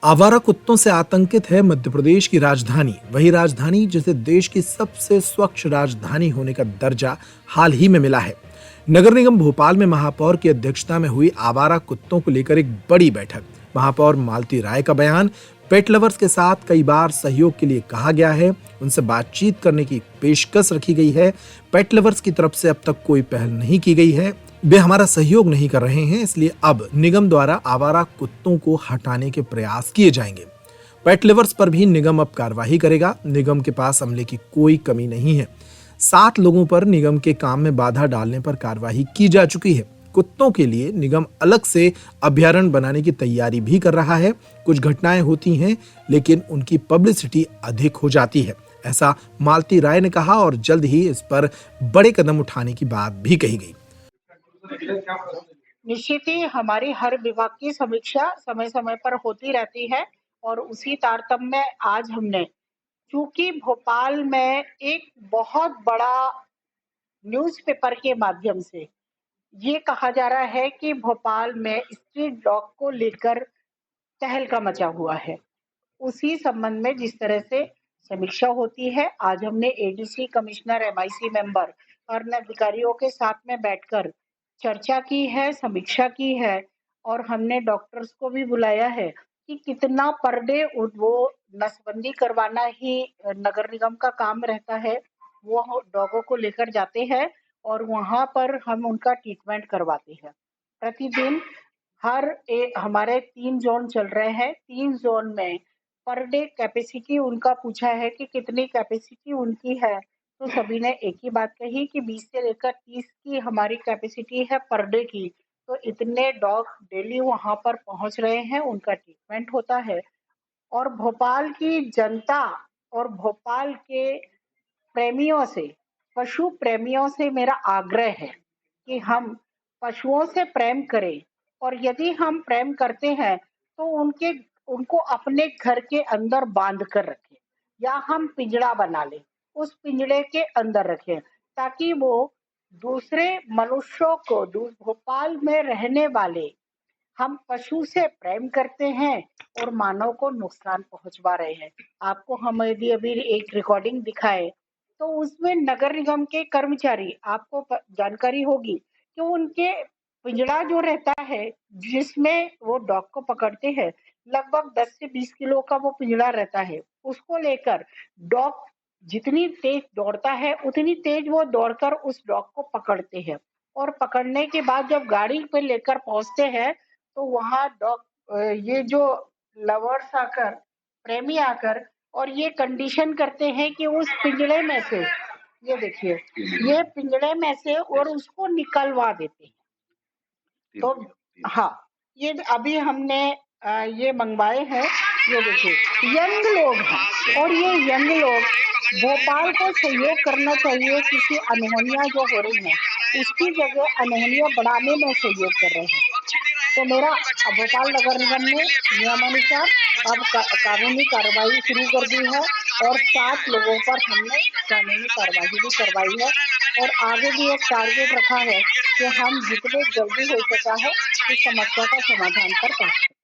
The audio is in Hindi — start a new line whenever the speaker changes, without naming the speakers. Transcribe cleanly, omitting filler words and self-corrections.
आवारा कुत्तों से आतंकित है मध्य प्रदेश की राजधानी। वही राजधानी जिसे देश की सबसे स्वच्छ राजधानी होने का दर्जा हाल ही में मिला है। नगर निगम भोपाल में महापौर की अध्यक्षता में हुई आवारा कुत्तों को लेकर एक बड़ी बैठक। महापौर मालती राय का बयान, पेट लवर्स के साथ कई बार सहयोग के लिए कहा गया है, उनसे बातचीत करने की पेशकश रखी गई है। पेट लवर्स की तरफ से अब तक कोई पहल नहीं की गई है, वे हमारा सहयोग नहीं कर रहे हैं, इसलिए अब निगम द्वारा आवारा कुत्तों को हटाने के प्रयास किए जाएंगे। पेट लवर्स पर भी निगम अब कार्रवाई करेगा। निगम के पास अमले की कोई कमी नहीं है। 7 लोगों पर निगम के काम में बाधा डालने पर कार्रवाई की जा चुकी है। कुत्तों के लिए निगम अलग से अभयारण्य बनाने की तैयारी भी कर रहा है। कुछ घटनाएं होती हैं, लेकिन उनकी पब्लिसिटी अधिक हो जाती है, ऐसा मालती राय ने कहा और जल्द ही इस पर बड़े कदम उठाने की बात भी कही गई।
निश्चित ही हमारी हर विभाग की समीक्षा समय समय पर होती रहती है और उसी तारतम्य में आज हमने, चूंकि भोपाल में एक बहुत बड़ा न्यूज़पेपर के माध्यम से ये कहा जा रहा है कि भोपाल में स्ट्रीट डॉग को लेकर तहलका मचा हुआ है, उसी संबंध में जिस तरह से समीक्षा होती है, आज हमने एडीसी, कमिश्नर, एमआईसी मेंबर और अन्य अधिकारियों के साथ में बैठकर चर्चा की है, समीक्षा की है और हमने डॉक्टर्स को भी बुलाया है कि कितना पर डे वो नसबंदी करवाना ही नगर निगम का काम रहता है। वो डॉगों को लेकर जाते हैं और वहां पर हम उनका ट्रीटमेंट करवाते हैं। प्रतिदिन हमारे 3 जोन चल रहे हैं। 3 जोन में पर डे कैपेसिटी उनका पूछा है कि कितनी कैपेसिटी उनकी है, तो सभी ने एक ही बात कही कि 20 से लेकर 30 की हमारी कैपेसिटी है पर डे की। तो इतने डॉग डेली वहां पर पहुंच रहे हैं, उनका ट्रीटमेंट होता है। और भोपाल की जनता और भोपाल के प्रेमियों से, पशु प्रेमियों से मेरा आग्रह है कि हम पशुओं से प्रेम करें और यदि हम प्रेम करते हैं तो उनको अपने घर के अंदर बांध कर रखें या हम पिंजड़ा बना लें, उस पिंजड़े के अंदर रखें ताकि वो दूसरे मनुष्यों को, भोपाल में रहने वाले, हम पशु से प्रेम करते हैं और मानव को नुकसान पहुंचवा रहे हैं। आपको हम यदि अभी एक रिकॉर्डिंग दिखाए तो उसमें नगर निगम के कर्मचारी, आपको जानकारी होगी कि उनके पिंजड़ा जो रहता है जिसमें वो डॉग को पकड़ते हैं, लगभग 10 से 20 किलो का वो पिंजड़ा रहता है। उसको लेकर डॉग जितनी तेज दौड़ता है उतनी तेज वो दौड़कर उस डॉग को पकड़ते हैं और पकड़ने के बाद जब गाड़ी पे लेकर पहुंचते हैं तो वहां ये जो लवर्स आकर, प्रेमी आकर और ये कंडीशन करते हैं कि उस पिंजड़े में से, ये देखिए, ये पिंजड़े में से और उसको निकलवा देते हैं। तो हाँ, ये अभी हमने ये मंगवाए हैं। ये देखिए, यंग लोग हैं और ये यंग लोग, भोपाल को सहयोग करना चाहिए। किसी अनहोनियां जो हो रही हैं उसकी जगह अनहोनियां बढ़ाने में सहयोग कर रहे हैं। तो मेरा भोपाल नगर निगम ने नियमानुसार अब कानूनी कार्रवाई शुरू कर दी है और 7 लोगों पर हमने कानूनी कार्रवाई भी करवाई है और आगे भी एक टारगेट रखा है कि हम जितने जल्दी हो सका है इस समस्या का समाधान पर पहुंचे।